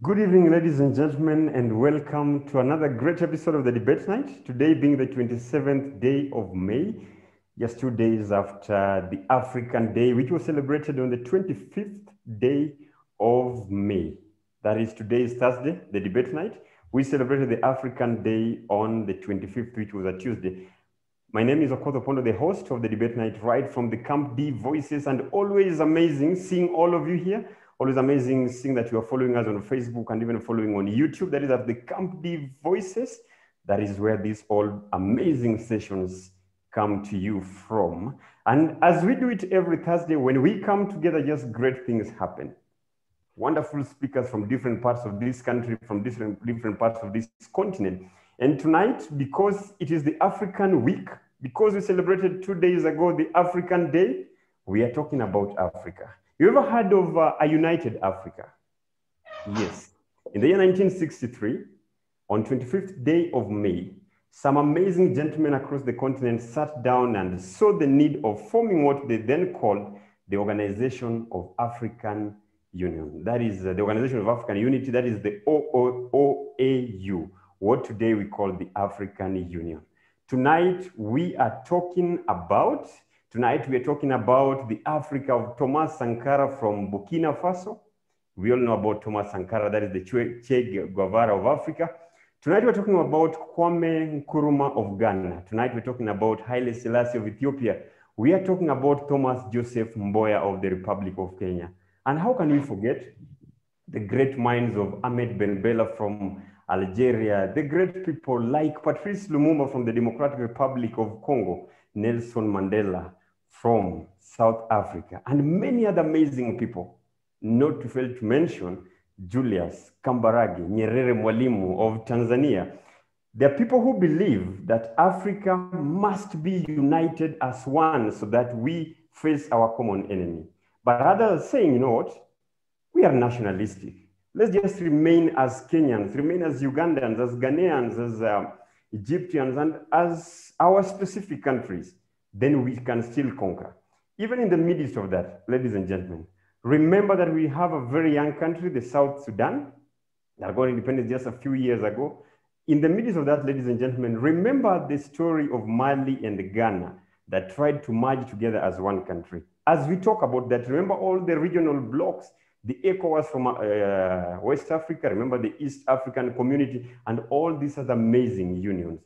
Good evening, ladies and gentlemen, and welcome to another great episode of the Debate Night. Today being the 27th day of May, just 2 days after the African Day, which was celebrated on the 25th day of May. That is, today is Thursday, the Debate Night. We celebrated the African Day on the 25th, which was a Tuesday. My name is Okoth Opondo, the host of the Debate Night, right from the Camp D Voices, and always amazing seeing all of you here. Always amazing seeing that you are following us on Facebook and even following on YouTube. That is at the Camp D Voices. That is where these all amazing sessions come to you from. And as we do it every Thursday, when we come together, just great things happen. Wonderful speakers from different parts of this country, from different parts of this continent. And tonight, because it is the African Week, because we celebrated 2 days ago the African Day, we are talking about Africa. You ever heard of a united Africa? Yes. In the year 1963, on 25th day of May, some amazing gentlemen across the continent sat down and saw the need of forming what they then called the Organization of African Union. That is the Organization of African Unity, that is the OAU, what today we call the African Union. Tonight, we are talking about the Africa of Thomas Sankara from Burkina Faso. We all know about Thomas Sankara, that is the Che Guevara of Africa. Tonight, we're talking about Kwame Nkrumah of Ghana. Tonight, we're talking about Haile Selassie of Ethiopia. We are talking about Thomas Joseph Mboya of the Republic of Kenya. And how can we forget the great minds of Ahmed Ben Bella from Algeria, the great people like Patrice Lumumba from the Democratic Republic of Congo, Nelson Mandela from South Africa, and many other amazing people, not to fail to mention Julius Kambarage Nyerere Mwalimu of Tanzania. There are people who believe that Africa must be united as one so that we face our common enemy. But others are saying, you know what? We are nationalistic. Let's just remain as Kenyans, remain as Ugandans, as Ghanaians, as Egyptians, and as our specific countries. Then we can still conquer. Even in the midst of that, ladies and gentlemen, remember that we have a very young country, the South Sudan, that got independence just a few years ago. In the midst of that, ladies and gentlemen, remember the story of Mali and Ghana that tried to merge together as one country. As we talk about that, remember all the regional blocks, the ECOWAS from West Africa, remember the East African Community, and all these other amazing unions.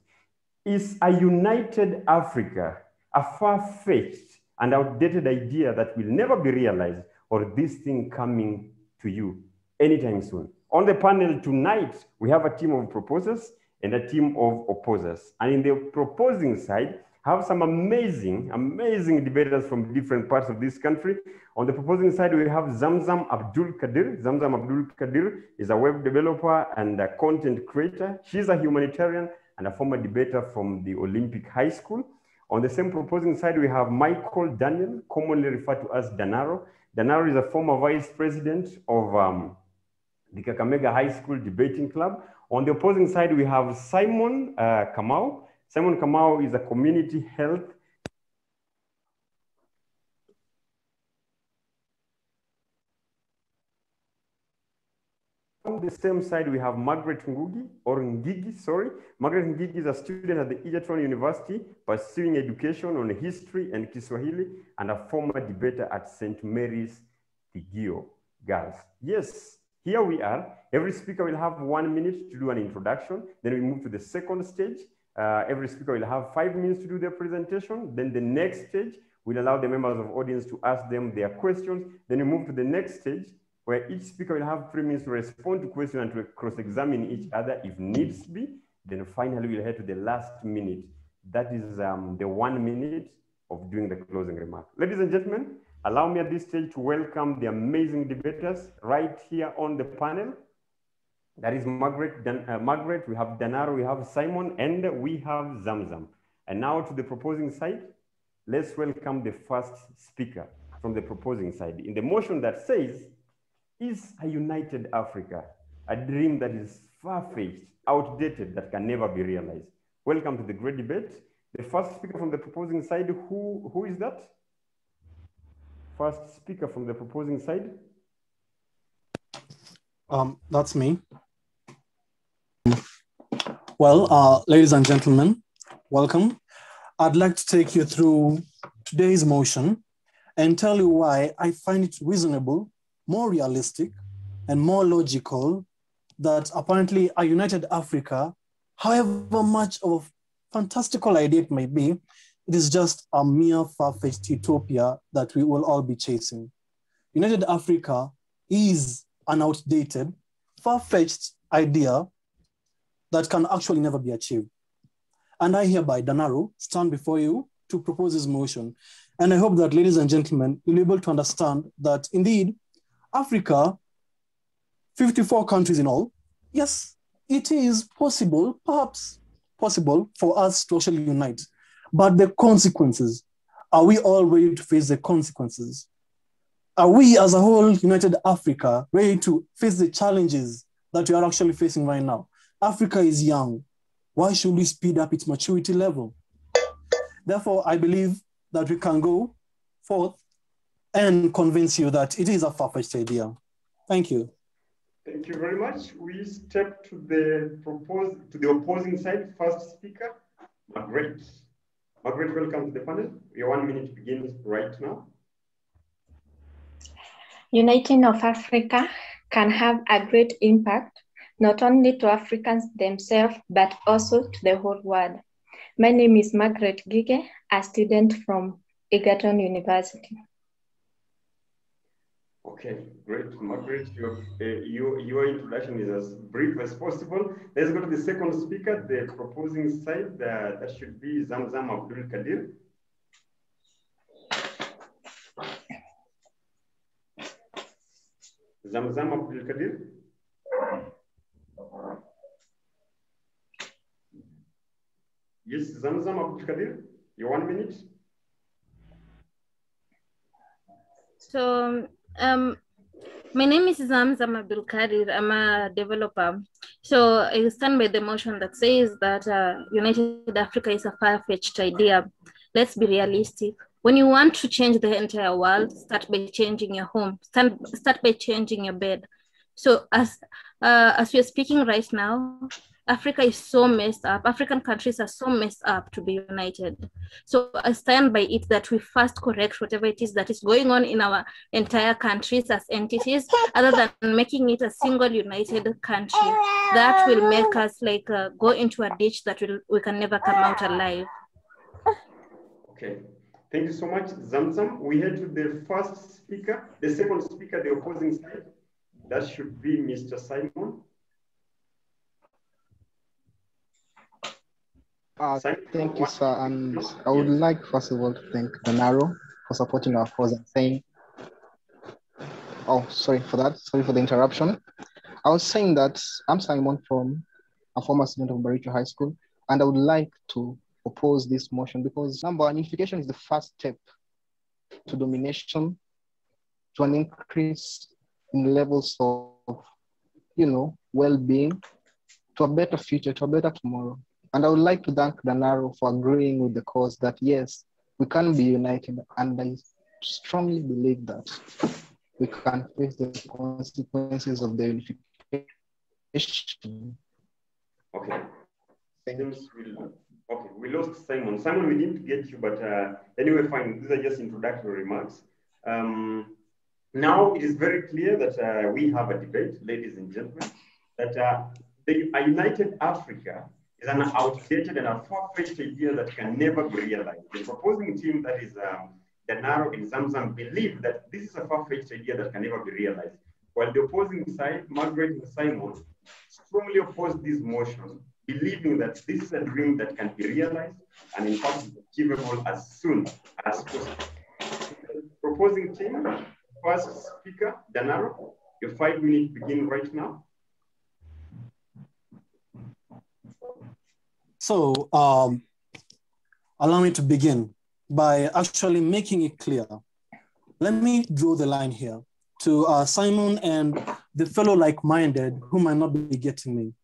Is a united Africa a far-fetched and outdated idea that will never be realized, or this thing coming to you anytime soon? On the panel tonight, we have a team of proposers and a team of opposers. And in the proposing side, have some amazing debaters from different parts of this country. On the proposing side, we have Zamzam Abdul Kadir. Zamzam Abdul Kadir is a web developer and a content creator. She's a humanitarian and a former debater from the Olympic High School. On the same proposing side, we have Michael Daniel, commonly referred to as Danaro. Danaro is a former vice president of the Kakamega High School Debating Club. On the opposing side, we have Simon Kamau. Simon Kamau is a community health. On the same side, we have Margaret Ngugi, or Ngigi, sorry. Margaret Ngigi is a student at the Egerton University pursuing education on history and Kiswahili, and a former debater at St. Mary's Tigio Girls. Yes, here we are. Every speaker will have 1 minute to do an introduction. Then we move to the second stage. Every speaker will have 5 minutes to do their presentation. Then the next stage will allow the members of the audience to ask them their questions. Then we move to the next stage, where each speaker will have 3 minutes to respond to questions and to cross-examine each other if needs be. Then finally, we'll head to the last minute. That is the 1 minute of doing the closing remark. Ladies and gentlemen, allow me at this stage to welcome the amazing debaters right here on the panel. That is Margaret, we have Danaro, we have Simon, and we have Zamzam. And now to the proposing side, let's welcome the first speaker from the proposing side. In the motion that says, is a united Africa a dream that is far-fetched, outdated, that can never be realized? Welcome to the great debate. The first speaker from the proposing side, who is that? First speaker from the proposing side. That's me. Well, ladies and gentlemen, welcome. I'd like to take you through today's motion and tell you why I find it reasonable, more realistic, and more logical that apparently a united Africa, however much of a fantastical idea it may be, it is just a mere far-fetched utopia that we will all be chasing. United Africa is an outdated, far-fetched idea that can actually never be achieved. And I hereby, Danaro, stand before you to propose this motion. And I hope that, ladies and gentlemen, you'll be able to understand that indeed, Africa, 54 countries in all, yes, it is possible, perhaps possible for us to actually unite. But the consequences, are we all ready to face the consequences? Are we as a whole united Africa ready to face the challenges that we are actually facing right now? Africa is young. Why should we speed up its maturity level? Therefore, I believe that we can go forth and convince you that it is a far-fetched idea. Thank you. Thank you very much. We step to the opposing side. First speaker, Margaret. Margaret, welcome to the panel. Your 1 minute begins right now. Uniting of Africa can have a great impact, not only to Africans themselves, but also to the whole world. My name is Margaret Gige, a student from Egerton University. Okay, great, Margaret. Your introduction is as brief as possible. Let's go to the second speaker, the proposing side. That should be Zamzam Abdul Kadir. Zamzam Abdul Kadir. Yes, Zamzam Abdul Kadir, your 1 minute. So, my name is Zamzam Abdul Kadir. I'm a developer. So I stand by the motion that says that United Africa is a far-fetched idea. Let's be realistic. When you want to change the entire world, start by changing your home. Start by changing your bed. So as we're speaking right now, Africa is so messed up. African countries are so messed up to be united. So I stand by it that we first correct whatever it is that is going on in our entire countries as entities, other than making it a single united country. That will make us go into a ditch that we can never come out alive. Okay. Thank you so much, Zamzam. We head to the first speaker, the second speaker, the opposing side. That should be Mr. Simon. Thank you, sir. And I would like, first of all, to thank Danaro for supporting our cause and saying, oh, sorry for that. Sorry for the interruption. I was saying that I'm Simon from a former student of Baricho High School, and I would like to oppose this motion because number one, unification is the first step to domination, to an increase in levels of, well-being, to a better future, to a better tomorrow. And I would like to thank Danaro for agreeing with the cause that yes, we can be united, and I strongly believe that we can face the consequences of the unification. Okay. Okay, we lost Simon. Simon, we didn't get you, but anyway, fine. These are just introductory remarks. Now it is very clear that we have a debate, ladies and gentlemen, that a united Africa is an outdated and a far-fetched idea that can never be realized. The proposing team, that is Danaro and Zamzam, believe that this is a far-fetched idea that can never be realized. While the opposing side, Margaret and Simon, strongly oppose this motion, believing that this is a dream that can be realized and in fact is achievable as soon as possible. Proposing team, first speaker, Danaro, your 5 minutes begin right now. So allow me to begin by actually making it clear. Let me draw the line here to Simon and the fellow like-minded who might not be getting me.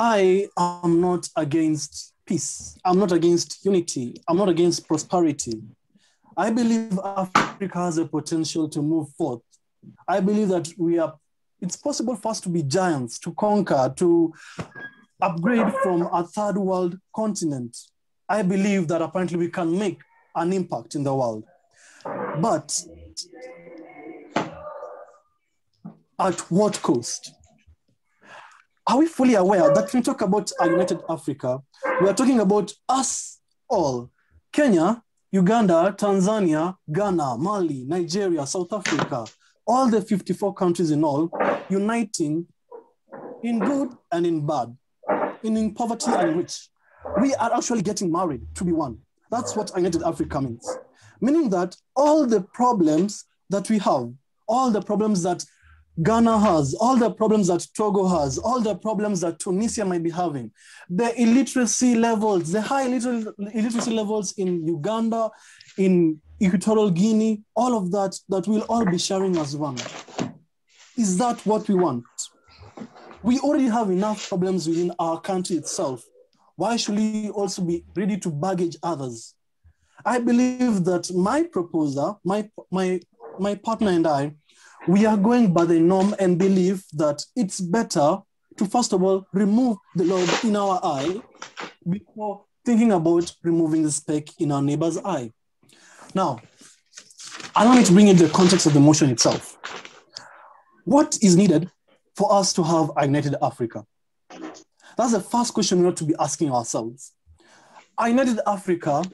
I am not against peace. I'm not against unity. I'm not against prosperity. I believe Africa has a potential to move forth. I believe that we are It's possible for us to be giants, to conquer, to upgrade from a third world continent. I believe that apparently we can make an impact in the world. But at what cost? Are we fully aware that when we talk about a united Africa, we are talking about us all? Kenya, Uganda, Tanzania, Ghana, Mali, Nigeria, South Africa, all the 54 countries in all, uniting in good and in bad, in poverty and rich. We are actually getting married to be one. That's what United Africa means. Meaning that all the problems that we have, all the problems that Ghana has, all the problems that Togo has, all the problems that Tunisia might be having, the illiteracy levels, the high illiteracy levels in Uganda, in Equatorial Guinea, all of that, that we'll all be sharing as one. Is that what we want? We already have enough problems within our country itself. Why should we also be ready to baggage others? I believe that my proposer, my partner and I, we are going by the norm and believe that it's better to, first of all, remove the log in our eye before thinking about removing the speck in our neighbor's eye. Now, allow me to bring in the context of the motion itself. What is needed for us to have a united Africa? That's the first question we ought to be asking ourselves. A united Africa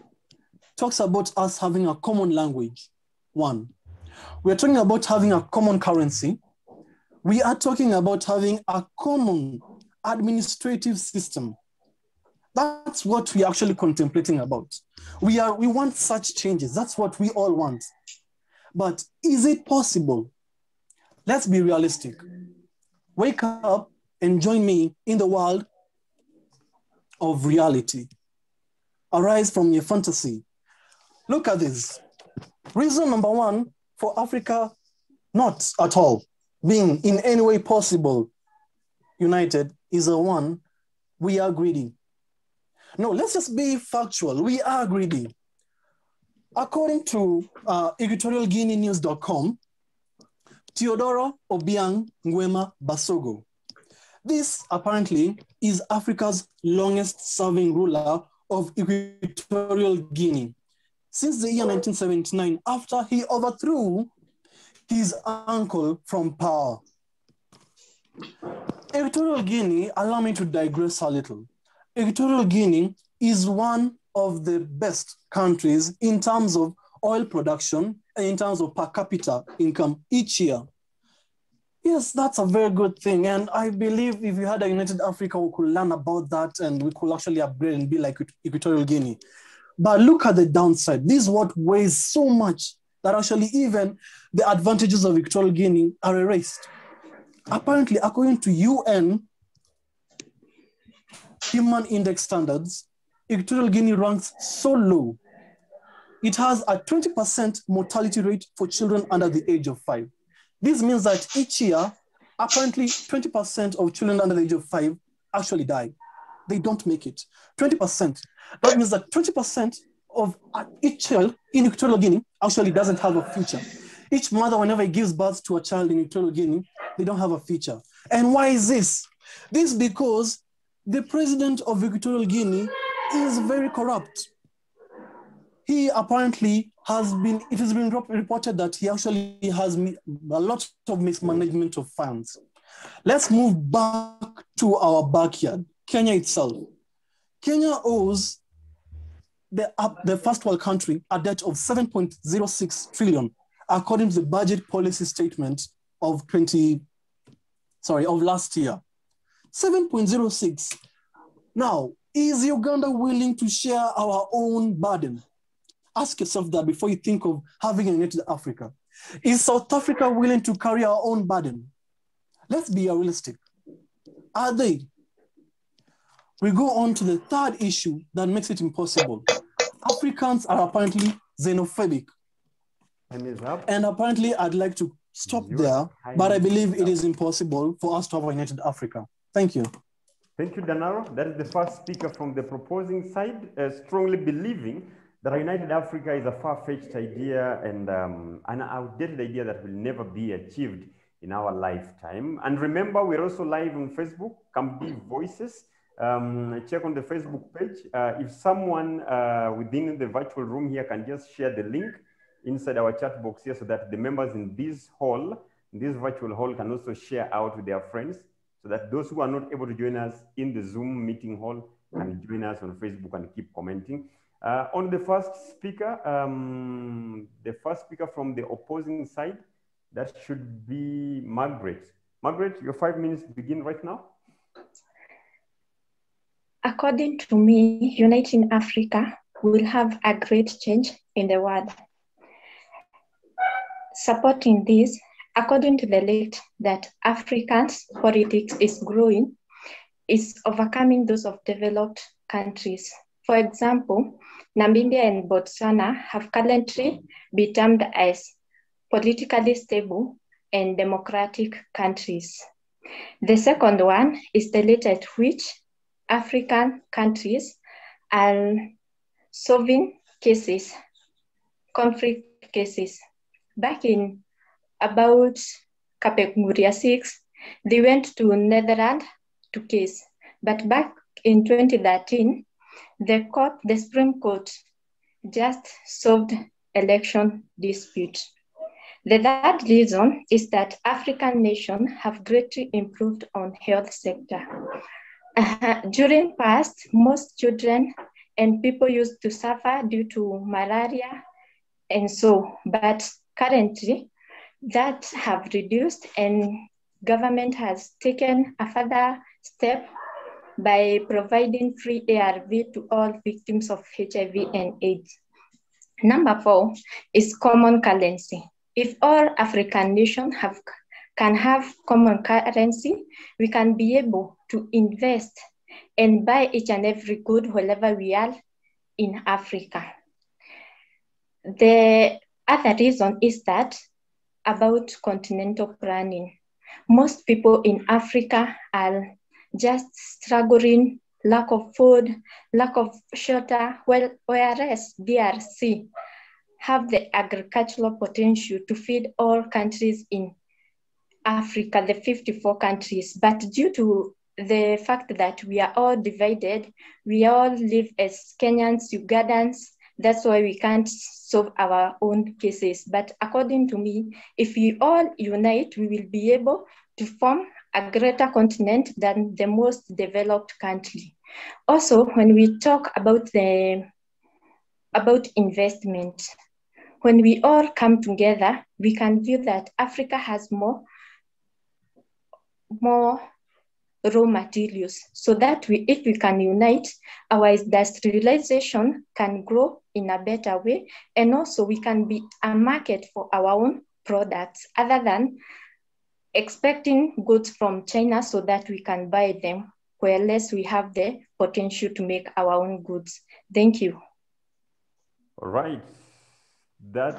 talks about us having a common language, one. We're talking about having a common currency. We are talking about having a common administrative system. That's what we're actually contemplating about. We want such changes. That's what we all want. But is it possible? Let's be realistic. Wake up and join me in the world of reality. Arise from your fantasy. Look at this. Reason number one for Africa not at all being in any way possible united is a one, we are greedy. No, let's just be factual. We are greedy. According to EquatorialGuineaNews.com, Teodoro Obiang Nguema Basogo. This apparently is Africa's longest serving ruler of Equatorial Guinea since the year 1979, after he overthrew his uncle from power. Equatorial Guinea, allow me to digress a little. Equatorial Guinea is one of the best countries in terms of oil production and in terms of per capita income each year. Yes, that's a very good thing. And I believe if we had a united Africa, we could learn about that and we could actually upgrade and be like Equatorial Guinea. But look at the downside. This is what weighs so much that actually even the advantages of Equatorial Guinea are erased. Apparently, according to UN Human Index standards, Equatorial Guinea ranks so low. It has a 20% mortality rate for children under the age of 5. This means that each year, apparently 20% of children under the age of 5 actually die. They don't make it. 20%. That means that 20% of each child in Equatorial Guinea actually doesn't have a future. Each mother, whenever he gives birth to a child in Equatorial Guinea, they don't have a future. And why is this? This is because the president of Equatorial Guinea is very corrupt. He apparently it has been reported that he actually has a lot of mismanagement of funds. Let's move back to our backyard, Kenya itself. Kenya owes the first world country a debt of 7.06 trillion, according to the budget policy statement of last year. 7.06. Now, is Uganda willing to share our own burden? Ask yourself that before you think of having a united Africa. Is South Africa willing to carry our own burden? Let's be realistic. Are they? We go on to the third issue that makes it impossible. Africans are apparently xenophobic. And apparently I'd like to stop there, but I believe it is impossible for us to have a united Africa. Thank you. Thank you, Danaro. That is the first speaker from the proposing side, strongly believing that a united Africa is a far-fetched idea and an outdated idea that will never be achieved in our lifetime. And remember, we're also live on Facebook, Kamdi Voices. Check on the Facebook page. If someone within the virtual room here can just share the link inside our chat box here so that the members in this hall, in this virtual hall, can also share out with their friends so that those who are not able to join us in the Zoom meeting hall can join us on Facebook and keep commenting. On the first speaker from the opposing side, that should be Margaret. Margaret, your 5 minutes begin right now. According to me, uniting Africa will have a great change in the world. Supporting this, according to the late, that Africans' politics is growing, is overcoming those of developed countries. For example, Namibia and Botswana have currently been termed as politically stable and democratic countries. The second one is the rate at which African countries are solving cases, conflict cases. Back in about Kapeguria 6, they went to Netherlands to case. But back in 2013, the Supreme Court just solved election dispute. The third reason is that African nations have greatly improved on health sector. During past, most children and people used to suffer due to malaria and so, but currently that have reduced and government has taken a further step by providing free ARV to all victims of HIV and AIDS. Number 4 is common currency. If all African nations can have common currency, we can be able to invest and buy each and every good wherever we are in Africa. The other reason is that about continental planning. Most people in Africa are just struggling, lack of food, lack of shelter, whereas DRC have the agricultural potential to feed all countries in Africa, the 54 countries. But due to the fact that we are all divided, we all live as Kenyans, Ugandans, that's why we can't solve our own cases. But according to me, if we all unite, we will be able to form a greater continent than the most developed country. Also, when we talk about investment, when we all come together, we can view that Africa has more raw materials, so that if we can unite, our industrialization can grow in a better way, and also we can be a market for our own products, other than expecting goods from China so that we can buy them, whereas we have the potential to make our own goods. Thank you. All right. That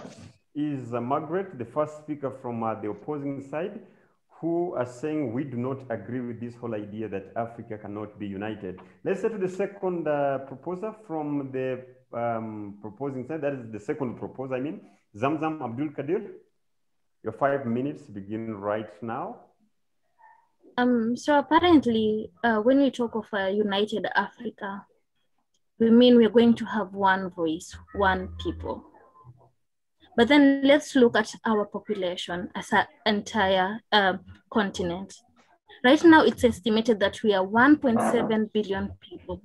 is Margaret, the first speaker from the opposing side, who are saying we do not agree with this whole idea that Africa cannot be united. Let's say to the second proposer from the proposing side, that is the second proposer, Zamzam Abdul Kadir. Your 5 minutes begin right now. So apparently, when we talk of a united Africa, we mean we're going to have one voice, one people. But then let's look at our population as an entire continent. Right now, it's estimated that we are 1.7 billion people.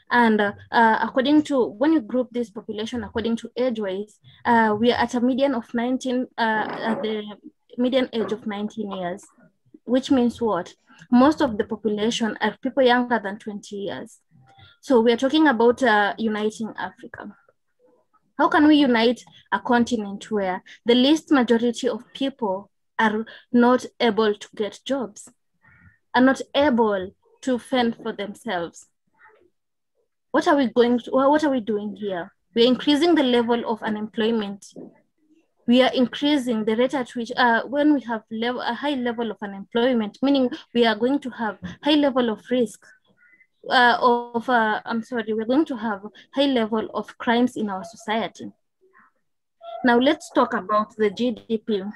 And according to, when you group this population according to age-wise, we are at a median of 19, at the median age of 19 years, which means what? Most of the population are people younger than 20 years. So we are talking about uniting Africa. How can we unite a continent where the least majority of people are not able to get jobs, are not able to fend for themselves? What are we doing here? We're increasing the level of unemployment. We are increasing the rate at which, when we have a high level of unemployment, meaning we are going to have high level of risk we're going to have high level of crimes in our society. Now let's talk about the GDP.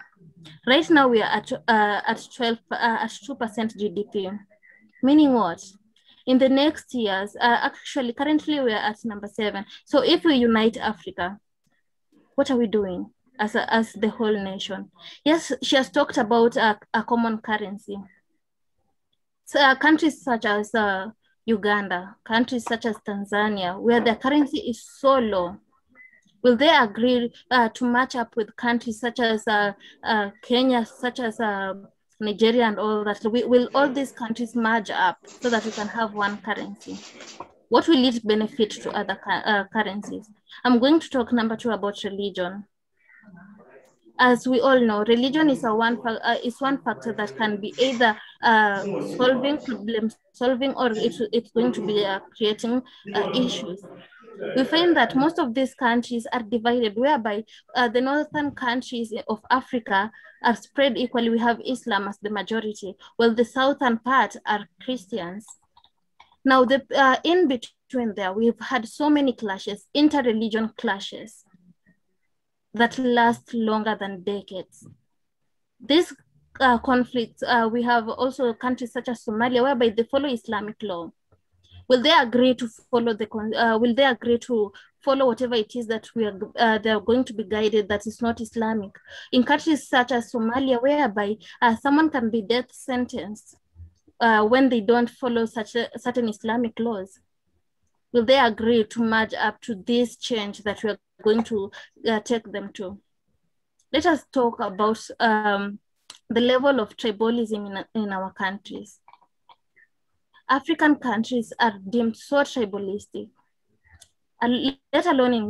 Right now we are at 2% GDP. Meaning what? In the next years, actually currently we are at number 7. So if we unite Africa, what are we doing as the whole nation? Yes, she has talked about a common currency. So, countries such as Uganda, countries such as Tanzania, where their currency is so low, will they agree to match up with countries such as Kenya, such as Nigeria and all that? Will all these countries merge up so that we can have one currency? What will it benefit to other currencies? I'm going to talk number 2 about religion. As we all know, religion is one factor that can be either problem solving, or it's going to be creating issues. We find that most of these countries are divided, whereby the northern countries of Africa are spread equally. We have Islam as the majority, while the southern part are Christians. Now, in between there, we've had so many clashes, inter-religion clashes that last longer than decades. These conflicts, we have also countries such as Somalia, whereby they follow Islamic law. Will they agree to follow whatever it is that they are going to be guided that is not Islamic? In countries such as Somalia, whereby someone can be death sentenced when they don't follow certain Islamic laws, will they agree to merge up to this change that we are going to take them to? Let us talk about the level of tribalism in our countries. African countries are deemed so tribalistic, let alone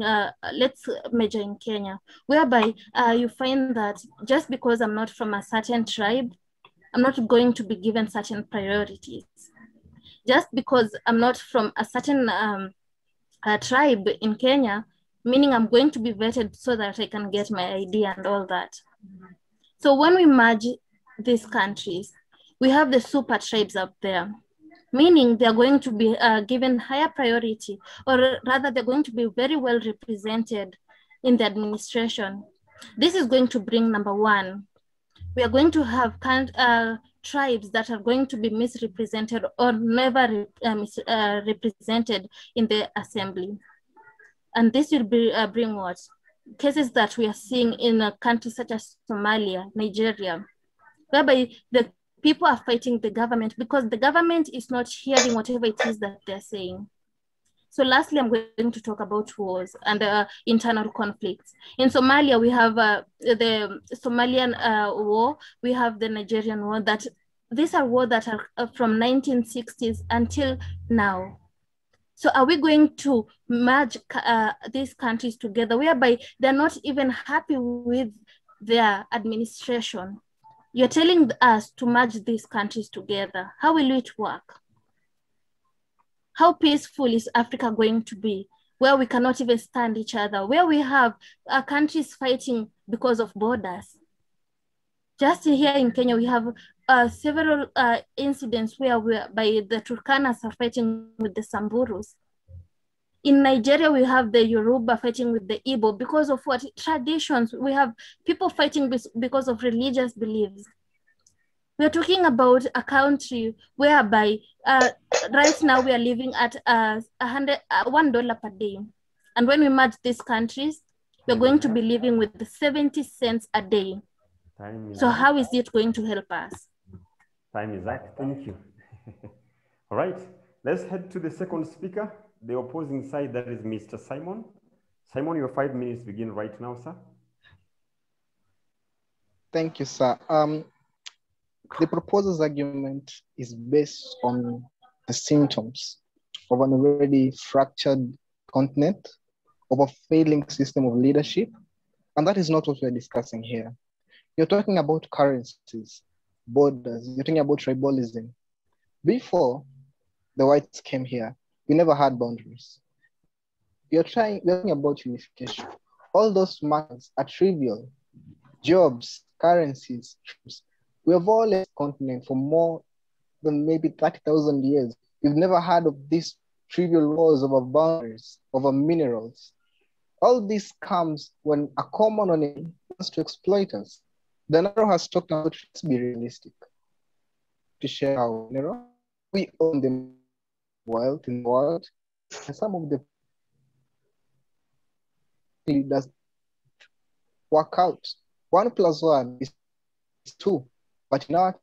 let's measure in Kenya, whereby you find that just because I'm not from a certain tribe, I'm not going to be given certain priorities. Just because I'm not from a certain tribe in Kenya, meaning I'm going to be vetted so that I can get my ID and all that. So when we merge these countries, we have the super tribes up there, meaning they're going to be given higher priority, or rather they're going to be very well represented in the administration. This is going to bring number 1. We are going to have tribes that are going to be misrepresented or never represented in the assembly. And this will bring what? Cases that we are seeing in countries such as Somalia, Nigeria, whereby the people are fighting the government because the government is not hearing whatever it is that they're saying. So lastly, I'm going to talk about wars and internal conflicts. In Somalia, we have the Somalian war, we have the Nigerian war. These are wars that are from 1960s until now. So are we going to merge these countries together, whereby they're not even happy with their administration? You're telling us to merge these countries together. How will it work? How peaceful is Africa going to be, where we cannot even stand each other, where we have countries fighting because of borders? Just here in Kenya, we have several incidents whereby the Turkanas are fighting with the Samburus. In Nigeria, we have the Yoruba fighting with the Igbo because of what? Traditions. We have people fighting because of religious beliefs. We're talking about a country whereby right now we are living at $1 per day. And when we merge these countries, we're going to be living with 70 cents a day. So how is it going to help us? Time is up. Thank you. All right, let's head to the second speaker, the opposing side, that is Mr. Simon. Simon, your 5 minutes begin right now, sir. Thank you, sir. The proposer's argument is based on the symptoms of an already fractured continent, of a failing system of leadership, and that is not what we're discussing here. You're talking about currencies, borders, you're talking about tribalism. Before the whites came here, we never had boundaries. We're talking about unification. All those matters are trivial. Jobs, currencies, troops. We have all left the continent for more than maybe 30,000 years. We've never heard of these trivial wars over boundaries, over minerals. All this comes when a common enemy wants to exploit us. Danaro has talked about, let's be realistic, to share our mineral. We own the wealth in the world, and some of the does work out. 1 + 1 is 2, but now,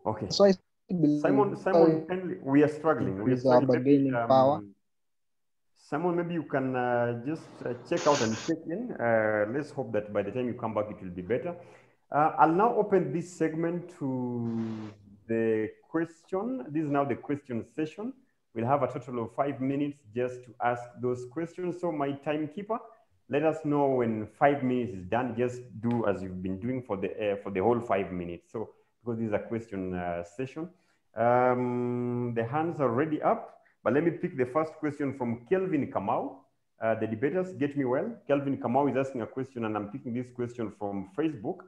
Okay. so I believe Simon, we are struggling. We are our struggling. bargaining power. Simon, maybe you can just check out and check in. Let's hope that by the time you come back, it will be better. I'll now open this segment to the question. This is now the question session. We'll have a total of 5 minutes just to ask those questions. So my timekeeper, let us know when 5 minutes is done. Just do as you've been doing for the whole 5 minutes. So because this is a question session, the hands are already up. But let me pick the first question from Kelvin Kamau. The debaters, get me well. Kelvin Kamau is asking a question, and I'm picking this question from Facebook.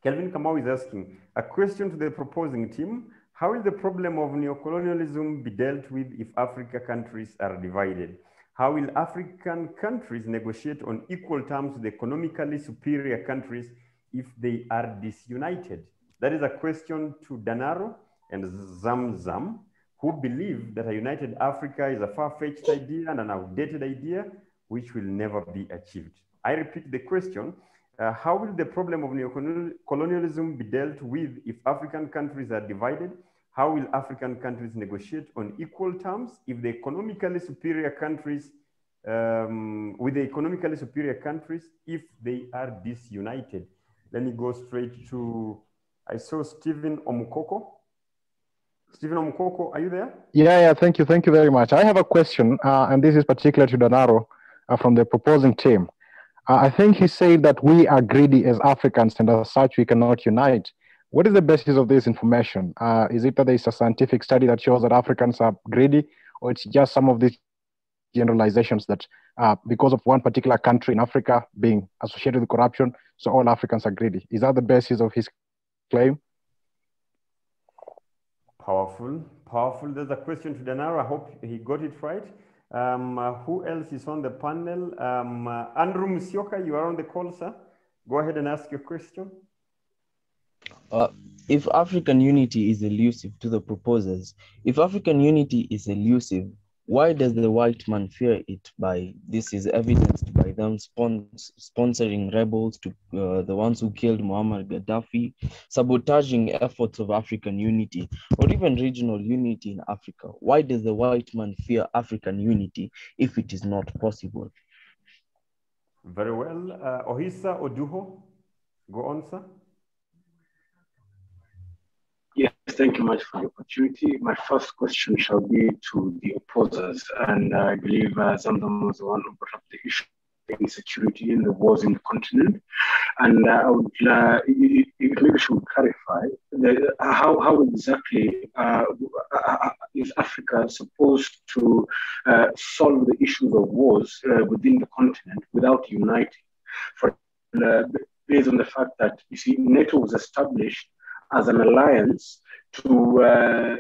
Kelvin Kamau is asking a question to the proposing team. How will the problem of neocolonialism be dealt with if African countries are divided? How will African countries negotiate on equal terms with economically superior countries if they are disunited? That is a question to Danaro and Zamzam, who believe that a united Africa is a far-fetched idea and an outdated idea which will never be achieved. I repeat the question. How will the problem of neocolonialism be dealt with if African countries are divided? How will African countries negotiate on equal terms if the economically superior countries, with the economically superior countries, if they are disunited? Let me go straight to, I saw Stephen Omukoko. Stephen Omukoko, are you there? Yeah, thank you very much. I have a question, and this is particular to Danaro from the proposing team. I think he said that we are greedy as Africans and as such we cannot unite. What is the basis of this information? Is it that there is a scientific study that shows that Africans are greedy, or it's just some of these generalizations that because of one particular country in Africa being associated with corruption, so all Africans are greedy? Is that the basis of his claim? Powerful. There's a question to Danaro. I hope he got it right. Who else is on the panel? Andrew Musyoka, you are on the call, sir. Go ahead and ask your question. If African unity is elusive to the proposers, if African unity is elusive, why does the white man fear it? This is evidenced by them sponsoring rebels to the ones who killed Muammar Gaddafi, sabotaging efforts of African unity, or even regional unity in Africa. Why does the white man fear African unity if it is not possible? Very well. Ohisa Oduho, go on, sir. Yes, thank you much for the opportunity. My first question shall be to the opposers, and I believe Zamzam was the one who brought up the issue of insecurity and the wars in the continent. And I would maybe should clarify how exactly is Africa supposed to solve the issues of wars within the continent without uniting? Based on the fact that, you see, NATO was established as an alliance to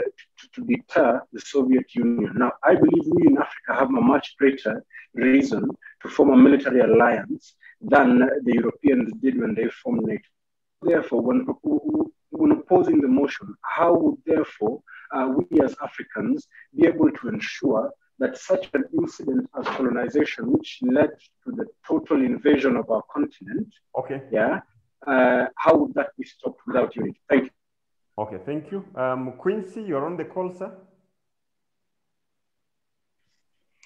deter the Soviet Union. Now, I believe we in Africa have a much greater reason to form a military alliance than the Europeans did when they formed NATO. Therefore, when opposing the motion, how would therefore we as Africans be able to ensure that such an incident as colonization, which led to the total invasion of our continent, how would that be stopped without unity? Thank you. Okay, thank you. Quincy, you're on the call, sir.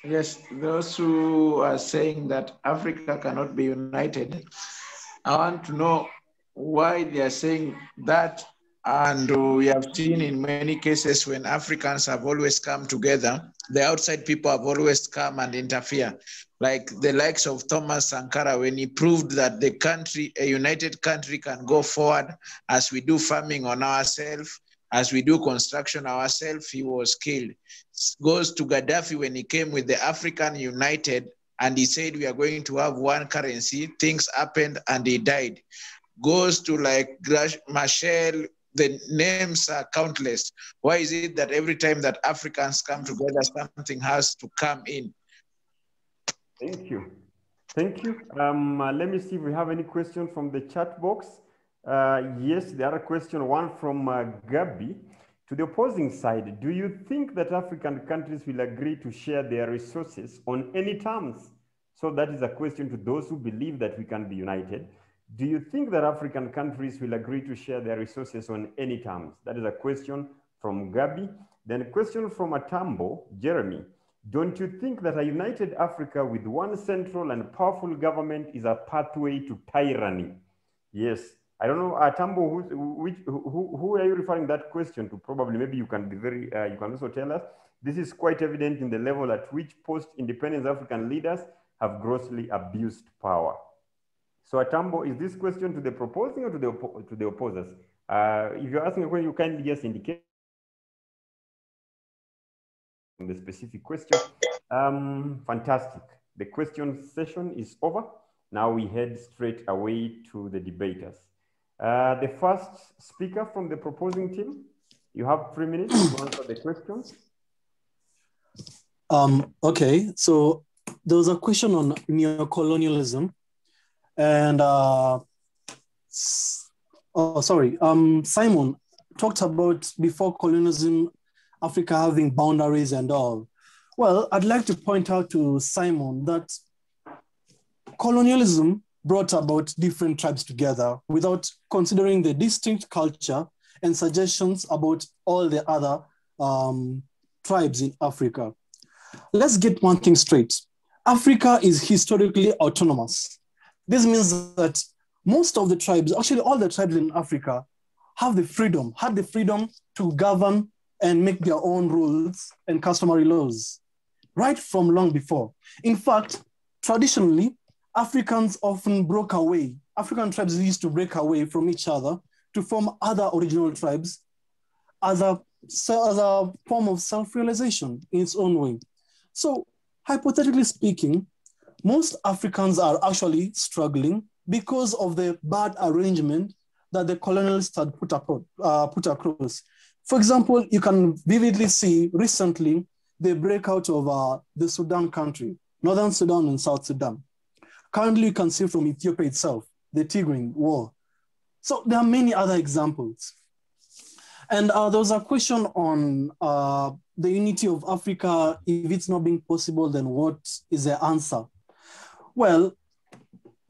Yes, those who are saying that Africa cannot be united, I want to know why they are saying that. And we have seen in many cases when Africans have always come together, the outside people have always come and interfere. Like the likes of Thomas Sankara, when he proved that the country, a united country, can go forward as we do farming on ourselves, as we do construction ourselves, he was killed. Goes to Gaddafi when he came with the African United and he said we are going to have one currency, things happened and he died. Goes to like Machel, the names are countless. Why is it that every time that Africans come together, something has to come in? Thank you. Thank you. Let me see if we have any questions from the chat box. Yes, there are a question, one from Gabi. To the opposing side, do you think that African countries will agree to share their resources on any terms? So that is a question to those who believe that we can be united. Do you think that African countries will agree to share their resources on any terms? That is a question from Gabi. Then a question from Atambo, Jeremy. Don't you think that a united Africa with one central and powerful government is a pathway to tyranny? Yes. I don't know, Atambo, who are you referring that question to? Probably, maybe you can be very, you can also tell us. This is quite evident in the level at which post-independence African leaders have grossly abused power. So Atambo, is this question to the proposing or to the opposers? If you're asking a question, you kindly just indicate the specific question. Fantastic. The question session is over. Now we head straight away to the debaters. The first speaker from the proposing team, you have 3 minutes to answer the questions. Okay, so there was a question on neocolonialism, and Simon talked about before colonialism, Africa having boundaries and all. Well, I'd like to point out to Simon that colonialism brought about different tribes together without considering the distinct culture and suggestions about all the other tribes in Africa. Let's get one thing straight. Africa is historically autonomous. This means that most of the tribes, actually all the tribes in Africa, had the freedom to govern and make their own rules and customary laws, right from long before. In fact, traditionally, African tribes used to break away from each other to form other original tribes as a form of self-realization in its own way. So, hypothetically speaking, most Africans are actually struggling because of the bad arrangement that the colonialists had put across. For example, you can vividly see recently the breakout of the Sudan country, Northern Sudan and South Sudan. Currently, you can see from Ethiopia itself, the Tigray war. So there are many other examples. And there was a question on the unity of Africa. If it's not being possible, then what is the answer? Well,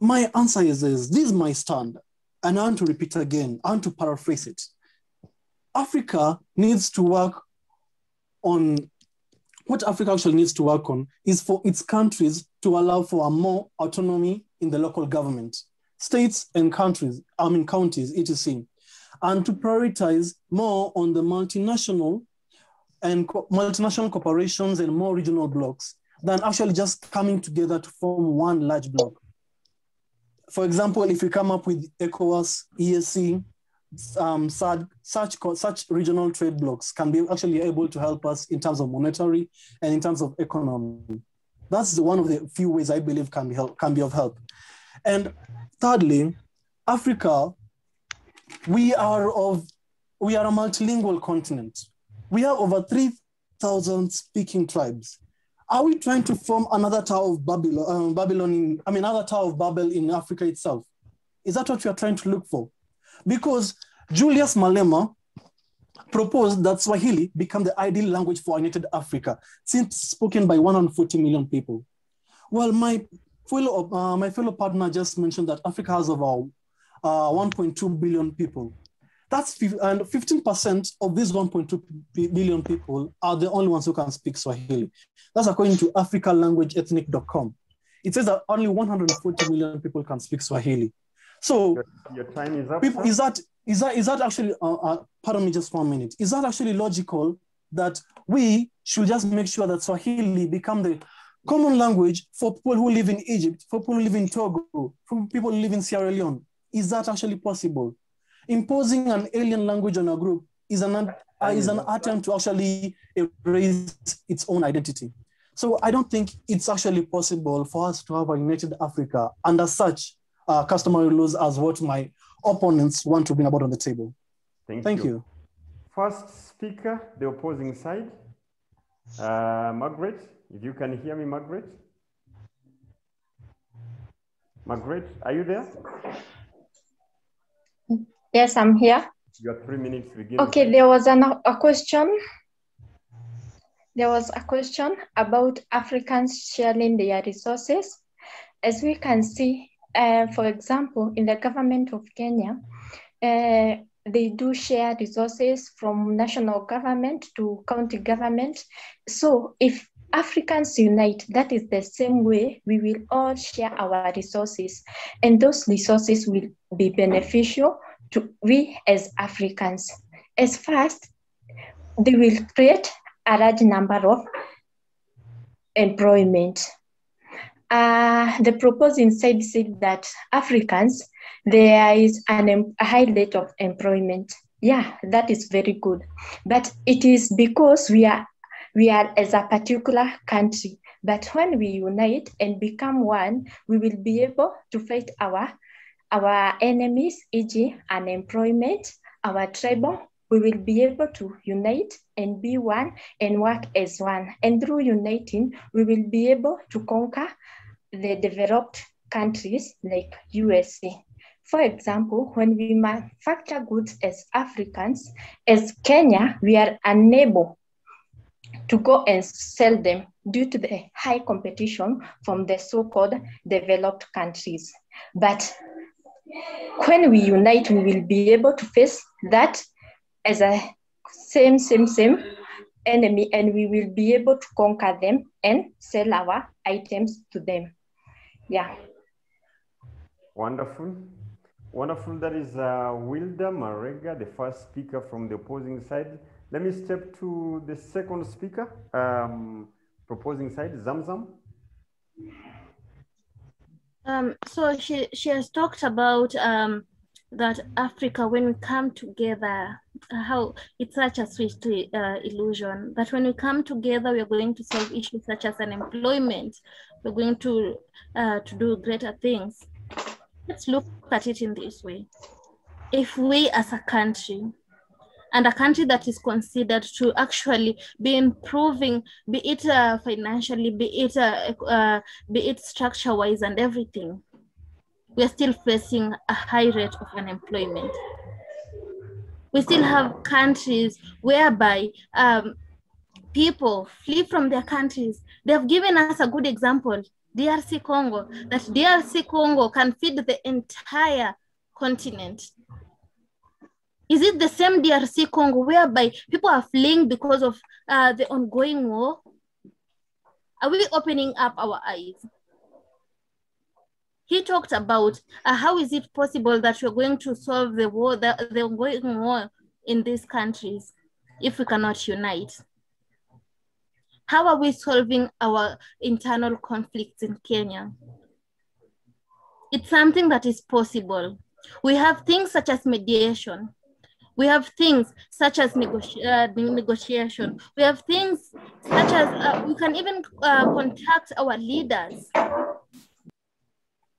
my answer is this is my stand. And I want to repeat again, I want to paraphrase it. Africa needs to work on, what Africa actually needs to work on is for its countries to allow for a more autonomy in the local government, states and counties, etc. And to prioritize more on the multinational corporations and more regional blocks than actually just coming together to form one large block. For example, if we come up with ECOWAS, EAC, such regional trade blocks can be actually able to help us in terms of monetary and in terms of economy. That's one of the few ways I believe can be of help. And thirdly, Africa, we are a multilingual continent. We have over 3,000 speaking tribes. Are we trying to form another Tower of Babel in Africa itself? Is that what we are trying to look for? Because Julius Malema proposed that Swahili become the ideal language for united Africa, since spoken by 140 million people. Well, my fellow partner just mentioned that Africa has about 1.2 billion people. And 15% of these 1.2 billion people are the only ones who can speak Swahili. That's according to africalanguageethnic.com. It says that only 140 million people can speak Swahili. So, your time is up. Is that actually, pardon me just 1 minute, is that actually logical that we should just make sure that Swahili become the common language for people who live in Egypt, for people who live in Togo, for people who live in Sierra Leone? Is that actually possible? Imposing an alien language on a group is an attempt to actually erase its own identity. So I don't think it's actually possible for us to have a united Africa under such customary laws as what my opponents want to bring about on the table. Thank you. First speaker, the opposing side. Margaret, if you can hear me, Margaret. Margaret, are you there? Yes, I'm here. You have 3 minutes to begin. Okay, there was a question. There was a question about Africans sharing their resources. As we can see, for example, in the government of Kenya, they do share resources from national government to county government. So if Africans unite, that is the same way we will all share our resources, and those resources will be beneficial to we as Africans. As first, they will create a large number of employment. The proposal inside said that Africans, there is a high rate of employment. Yeah, that is very good. But it is because we are as a particular country. But when we unite and become one, we will be able to fight our enemies, e.g. unemployment, our tribal. We will be able to unite and be one and work as one. And through uniting, we will be able to conquer the developed countries like USA. For example, when we manufacture goods as Africans, as Kenya, we are unable to go and sell them due to the high competition from the so-called developed countries. But when we unite, we will be able to face that as a same enemy, and we will be able to conquer them and sell our items to them. Yeah. Wonderful. Wonderful. That is Wilda Marega, the first speaker from the opposing side. Let me step to the second speaker, proposing side, Zamzam. So she has talked about that Africa, when we come together, how it's such a sweet illusion that when we come together, we're going to solve issues such as unemployment. We're going to do greater things. Let's look at it in this way. If we as a country, and a country that is considered to actually be improving, be it financially, be it structure-wise and everything, we're still facing a high rate of unemployment. We still have countries whereby people flee from their countries. They have given us a good example, DRC Congo, that DRC Congo can feed the entire continent. Is it the same DRC Congo whereby people are fleeing because of the ongoing war? Are we opening up our eyes? He talked about how is it possible that we're going to solve the war, the ongoing war in these countries if we cannot unite? How are we solving our internal conflicts in Kenya? It's something that is possible. We have things such as mediation. We have things such as negotiation. We have things such as we can even contact our leaders.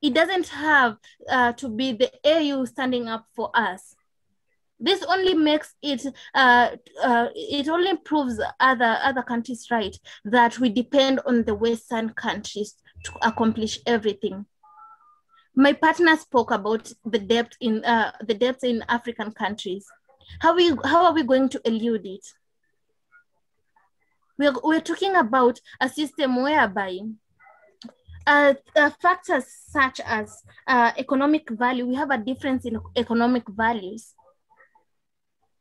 It doesn't have to be the AU standing up for us. This only makes it, it only proves other countries right, that we depend on the Western countries to accomplish everything. My partner spoke about the debt in African countries. How are we going to elude it? We're talking about a system whereby factors such as economic value, we have a difference in economic values,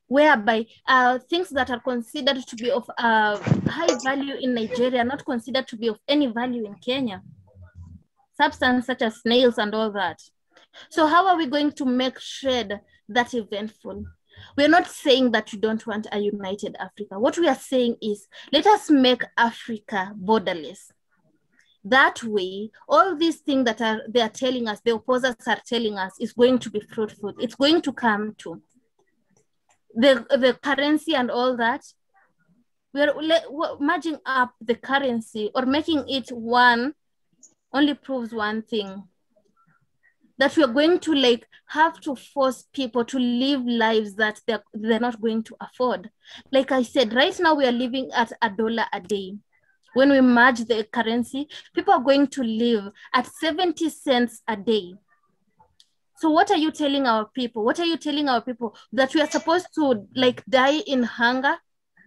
whereby things that are considered to be of high value in Nigeria are not considered to be of any value in Kenya. Substances such as snails and all that. So how are we going to make trade that eventful? We're not saying that we don't want a united Africa. What we are saying is, let us make Africa borderless. That way, all these things that they are telling us, the opposers are telling us, is going to be fruitful. It's going to come to the currency and all that. We're merging up the currency or making it one only proves one thing, that we're going to have to force people to live lives that they're not going to afford. Like I said, right now we are living at $1 a day. when we merge the currency, people are going to live at 70 cents a day. So what are you telling our people? What are you telling our people? That we are supposed to like die in hunger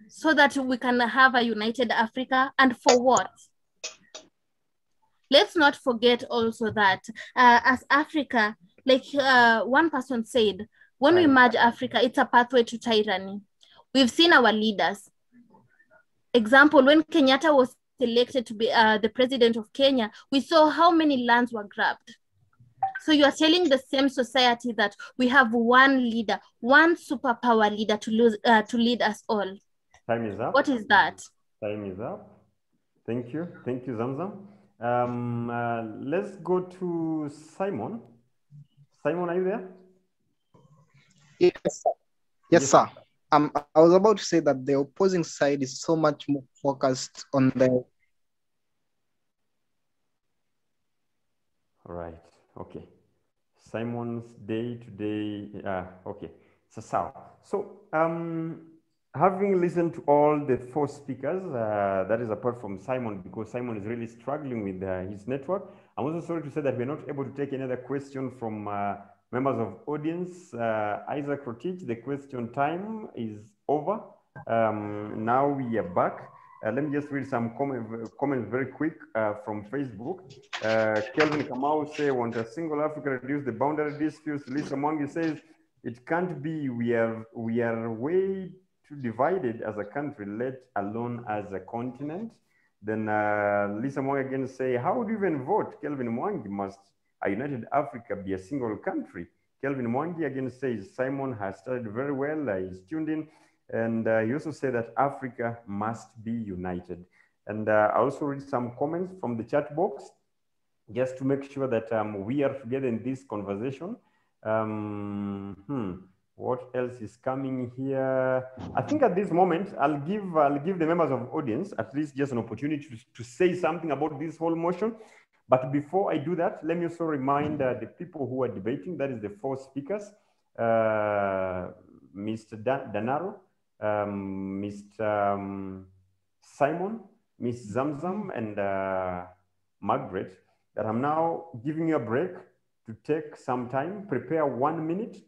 so that we can have a united Africa? And for what? Let's not forget also that as Africa, like one person said, when we merge Africa, it's a pathway to tyranny. We've seen our leaders. Example, when Kenyatta was elected to be the president of Kenya, we saw how many lands were grabbed. So you are telling the same society that we have one leader, one superpower leader to lead us all. Time is up. What is that? Time is up. Thank you. Thank you, Zamzam. Let's go to Simon. Simon, are you there? Yes, sir. Yes, sir. I was about to say that the opposing side is so much more focused on the... All right. Okay. Simon's day today. Okay. So, having listened to all the 4 speakers, that is apart from Simon, because Simon is really struggling with his network. I'm also sorry to say that we're not able to take another question from members of audience. Isaac Rotich, the question time is over. Now we are back. Let me just read some comments very quick from Facebook. Kelvin Kamau say, want a single Africa reduce the boundary disputes. Lisa Mwangi says, it can't be, we are way too divided as a country, let alone as a continent. Then Lisa Mwangi again say, how would you even vote? Kelvin Mwangi, must a united Africa be a single country? Kelvin Mwangi again says, Simon has started very well, he's tuned in. And he also said that Africa must be united. And I also read some comments from the chat box, just to make sure that we are together in this conversation. What else is coming here? I think at this moment, I'll give the members of audience at least just an opportunity to say something about this whole motion. But before I do that, let me also remind the people who are debating, that is the 4 speakers, Mr. Danaro, Mr. Simon, Ms. Zamzam, and Margaret, that I'm now giving you a break to take some time, prepare 1 minute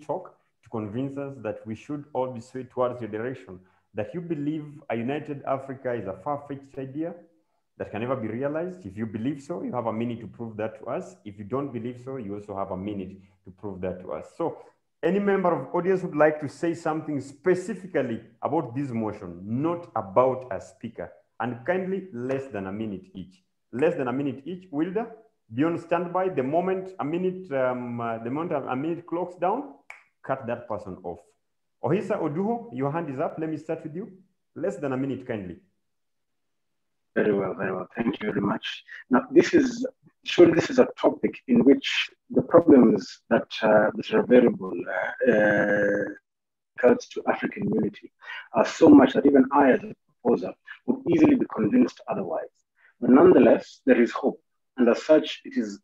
talk to convince us that we should all be swayed towards your direction, that you believe a united Africa is a far-fetched idea that can never be realized. If you believe so, you have a minute to prove that to us. If you don't believe so, you also have a minute to prove that to us. So any member of audience would like to say something specifically about this motion, not about a speaker, and kindly less than a minute each. Less than a minute each. Wilder, be on standby. The moment a minute clocks down, cut that person off. Ohisa Oduho, your hand is up. Let me start with you. Less than a minute, kindly. Very well, very well. Thank you very much. Now, this is a topic in which the problems that are available regards to African unity are so much that even I, as a proposer, would easily be convinced otherwise. But nonetheless, there is hope, and as such, it is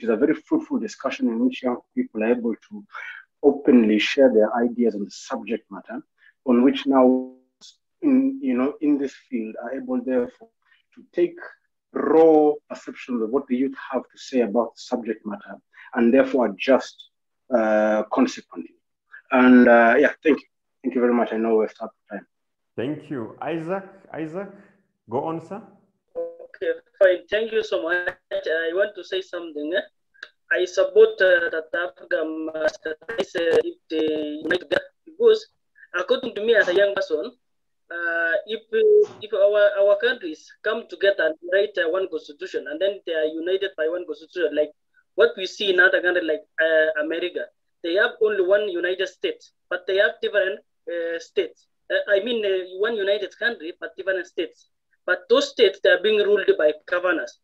a very fruitful discussion in which young people are able to openly share their ideas on the subject matter, on which now, in this field, are able therefore to take raw perceptions of what the youth have to say about the subject matter and therefore adjust consequently. And thank you. Thank you very much. I know we've stopped time. Thank you. Isaac, go on, sir. Okay, fine. Thank you so much. I want to say something. I support that Africa must if they unite together, because according to me as a young person, if our countries come together and write one constitution and then they are united by one constitution, like what we see in other countries like America, they have only one United States, but they have different states. One united country, but different states. But those states, they are being ruled by governors.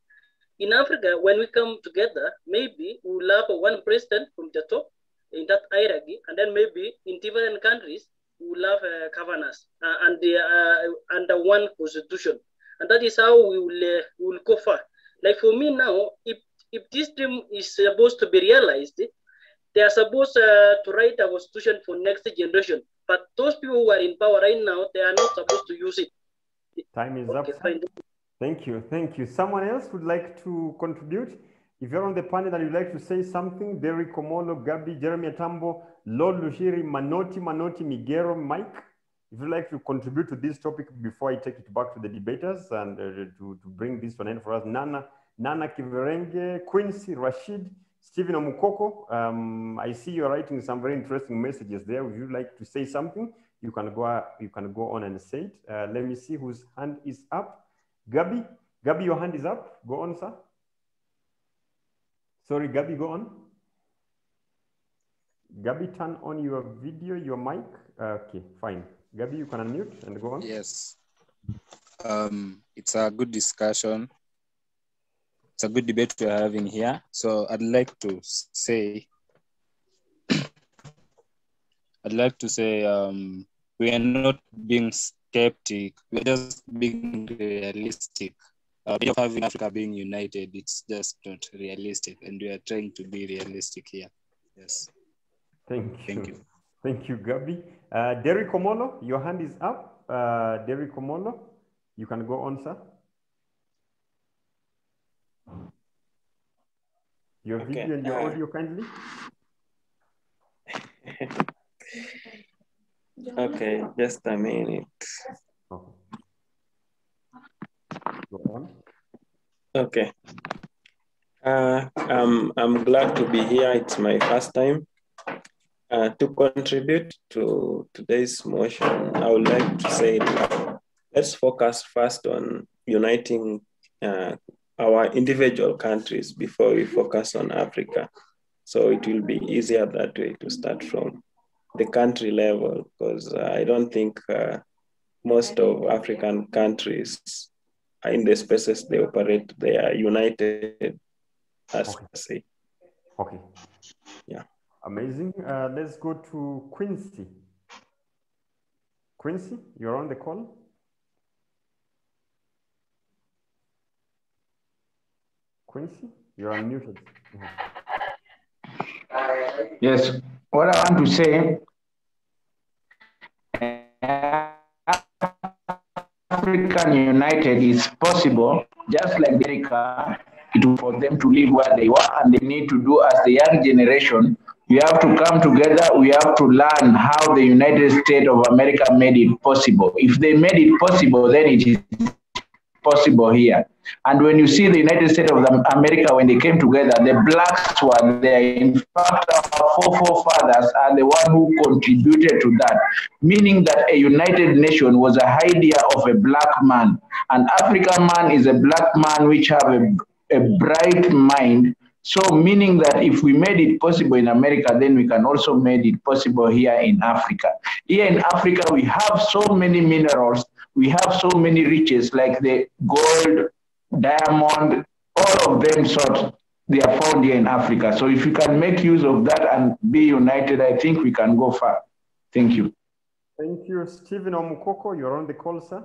In Africa, when we come together, maybe we'll have one president from the top in that hierarchy, and then maybe in different countries, we'll have governors under one constitution. And that is how we will go far. Like for me now, if this dream is supposed to be realized, they are supposed to write a constitution for next generation. But those people who are in power right now, they are not supposed to use it. Time is up. Fine. Thank you. Thank you. Someone else would like to contribute? If you're on the panel and you'd like to say something, Derek Komolo, Gabi, Jeremy Atambo, Lord Lushiri, Manoti, Migero, Mike, if you'd like to contribute to this topic before I take it back to the debaters and to bring this to an end for us, Nana Kiverenge, Quincy, Rashid, Stephen Omukoko, I see you're writing some very interesting messages there. If you'd like to say something, you can go on and say it. Let me see whose hand is up. Gabi, your hand is up. Go on, sir. Sorry, Gabi, go on. Gabi, turn on your video, your mic. Okay, fine. Gabi, you can unmute and go on. Yes. It's a good discussion. It's a good debate we're having here. So I'd like to say, we are not being skeptic. We're just being realistic. Of having Africa being united, it's just not realistic, and we are trying to be realistic here. Yes. Thank you. Thank you, Gabi. Derek Komolo, your hand is up. Derek Komolo, you can go on, sir. Your video and your audio, kindly. Okay, just a minute. Okay. Go on. Okay. I'm glad to be here. It's my first time. To contribute to today's motion, I would like to say that let's focus first on uniting our individual countries before we focus on Africa. So it will be easier that way to start from the country level, because I don't think most of African countries in the spaces they operate, they are united as per se. Okay. Yeah. Amazing. Let's go to Quincy. Quincy, you're on the call. Quincy, you're unmuted. Yes, what I want to say, African United is possible, just like America, for them to live where they were, and they need to do as the young generation. We have to come together. We have to learn how the United States of America made it possible. If they made it possible, then it is possible here. And when you see the United States of America, when they came together, the blacks were there. In fact, our forefathers are the one who contributed to that, meaning that a united nation was an idea of a black man. An African man is a black man which have a bright mind. So meaning that if we made it possible in America, then we can also make it possible here in Africa. Here in Africa, we have so many minerals. We have so many riches like the gold, diamond, all of them sort, they are found here in Africa. So if we can make use of that and be united, I think we can go far. Thank you. Thank you. Stephen Omukoko, you're on the call, sir.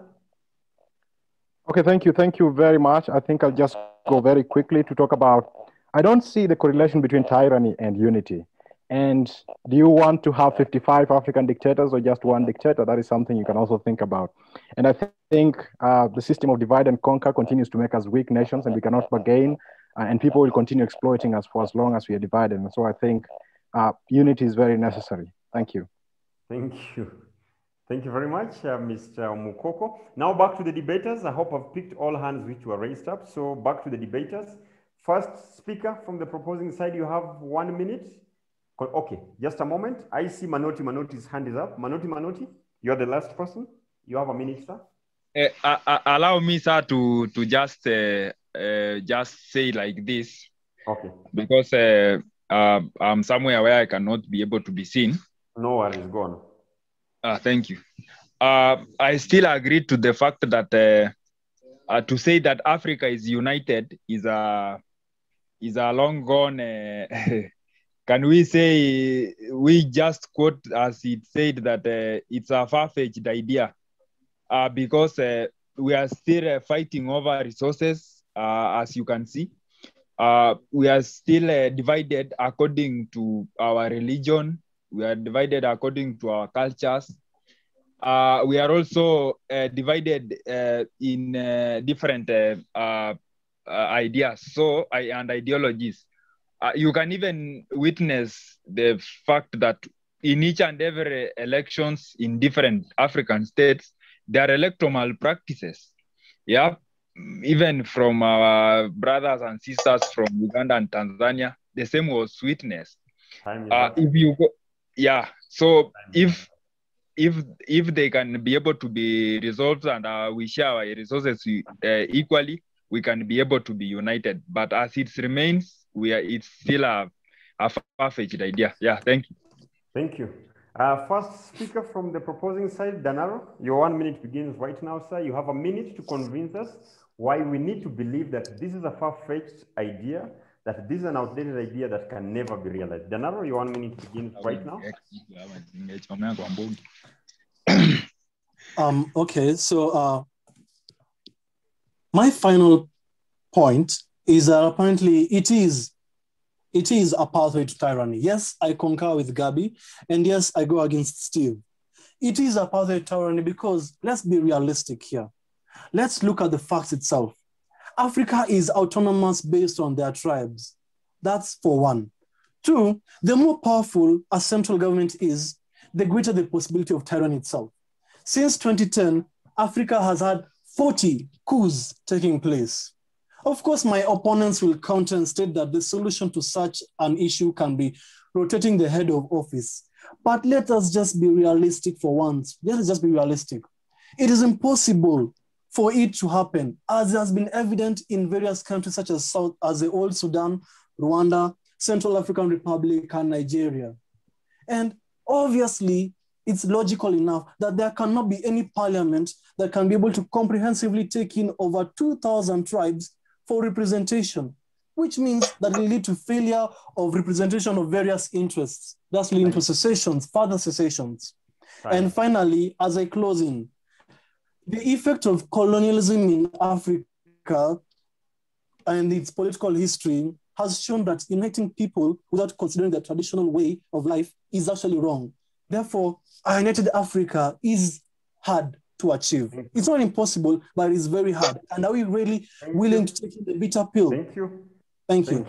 Okay, thank you. Thank you very much. I think I'll just go very quickly to talk about, I don't see the correlation between tyranny and unity. And do you want to have 55 African dictators or just one dictator? That is something you can also think about. And I think the system of divide and conquer continues to make us weak nations, and we cannot bargain, and people will continue exploiting us for as long as we are divided. And so I think unity is very necessary. Thank you. Thank you. Thank you very much, Mr. Omukoko. Now back to the debaters. I hope I've picked all hands which were raised up. So back to the debaters. First speaker from the proposing side, you have 1 minute. Okay, just a moment. I see Manoti's hand is up. Manoti, you're the last person. You have a minute, sir. Allow me, sir, to just say like this. Okay. Because I'm somewhere where I cannot be able to be seen. No worries, go on. Thank you. I still agree to the fact that to say that Africa is united is a long gone. Can we say, we just quote as it said that it's a far-fetched idea because we are still fighting over resources, as you can see. We are still divided according to our religion. We are divided according to our cultures. we are also divided in different ideas and ideologies. You can even witness the fact that in each and every elections in different African states, there are electoral practices. Yeah, even from our brothers and sisters from Uganda and Tanzania, the same was witnessed. If you go, yeah, so if they can be able to be resolved and we share our resources equally, we can be able to be united. But as it remains, it's still a far-fetched idea. Yeah, thank you. Thank you. First speaker from the proposing side, Danaro, your 1 minute begins right now, sir. You have a minute to convince us why we need to believe that this is a far-fetched idea, that this is an outdated idea that can never be realized. Danaro, your 1 minute begins right now. Okay, so my final point is that apparently it is a pathway to tyranny. Yes, I concur with Gabi, and yes, I go against Steve. It is a pathway to tyranny because let's be realistic here. Let's look at the facts itself. Africa is autonomous based on their tribes. That's for one. Two, the more powerful a central government is, the greater the possibility of tyranny itself. Since 2010, Africa has had 40 coups taking place. Of course, my opponents will counter and state that the solution to such an issue can be rotating the head of office. But let us just be realistic for once. Let us just be realistic. It is impossible for it to happen, as has been evident in various countries such as the old Sudan, Rwanda, Central African Republic, and Nigeria. And obviously, it's logical enough that there cannot be any parliament that can be able to comprehensively take in over 2,000 tribes for representation, which means that it will lead to failure of representation of various interests. That's leading to secessions, further secessions. Right. And finally, as I close in, the effect of colonialism in Africa and its political history has shown that uniting people without considering their traditional way of life is actually wrong. Therefore, a united Africa is hard to achieve. It's not impossible, but it's very hard. And are we really willing to take the bitter pill? Thank you. Thank you.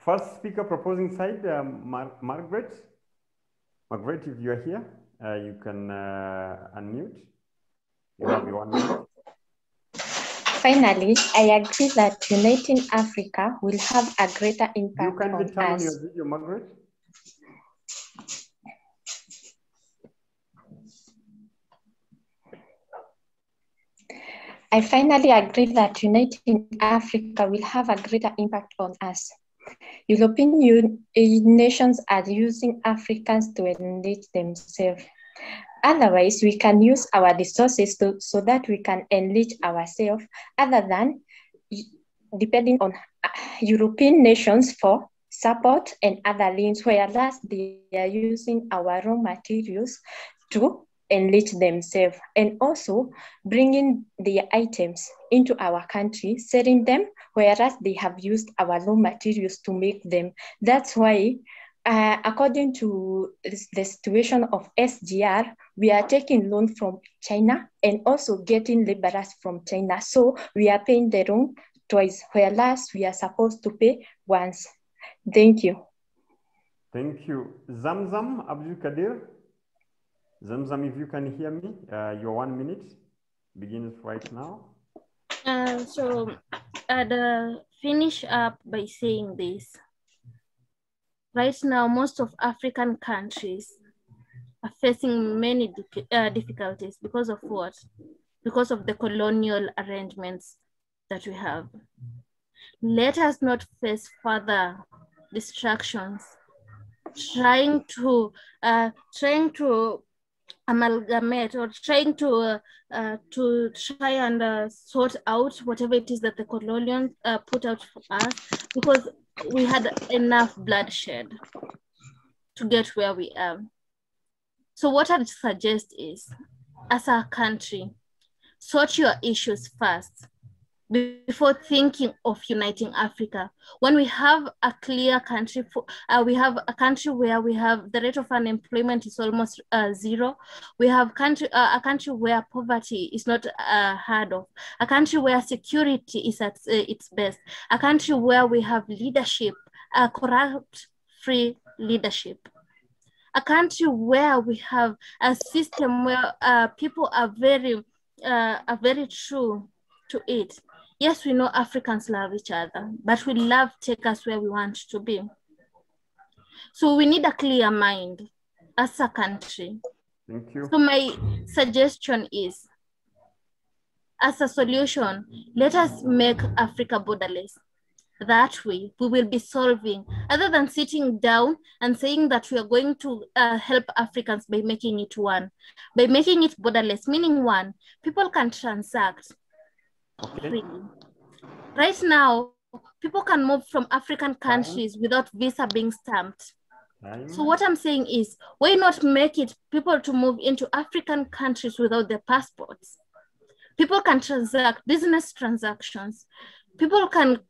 First speaker proposing side, Margaret. Margaret, if you're here, you can unmute. You have your 1 minute. Finally, I agree that uniting Africa will have a greater impact on us. You can turn on your video, Margaret. I finally agree that uniting Africa will have a greater impact on us. European nations are using Africans to enrich themselves. Otherwise, we can use our resources so that we can enrich ourselves, other than depending on European nations for support and other links, whereas they are using our raw materials to enrich themselves, and also bringing their items into our country, selling them, whereas they have used our raw materials to make them. That's why, according to the situation of SGR, we are taking loan from China and also getting laborers from China. So we are paying the loan twice, whereas we are supposed to pay once. Thank you. Thank you. Zamzam Abdul Kadir. Zamzam, if you can hear me, your 1 minute begins right now. So I'd finish up by saying this. Right now, most of African countries are facing many difficulties because of what? Because of the colonial arrangements that we have. Let us not face further distractions, trying to amalgamate or trying to try and sort out whatever it is that the colonials put out for us, because we had enough bloodshed to get where we are. So what I'd suggest is, as a country, sort your issues first before thinking of uniting Africa. When we have a clear country, we have a country where we have the rate of unemployment is almost zero. We have a country where poverty is not heard of, a country where security is at its best, a country where we have leadership, corrupt-free leadership. A country where we have a system where people are very true to it. Yes, we know Africans love each other, but we love take us where we want to be. So we need a clear mind as a country. Thank you. So my suggestion is, as a solution, let us make Africa borderless. That way, we will be solving, other than sitting down and saying that we are going to help Africans by making it one. By making it borderless, meaning one, people can transact freely. Right now, people can move from African countries without visa being stamped. So what I'm saying is, why not make it people to move into African countries without their passports? People can transact business transactions. People can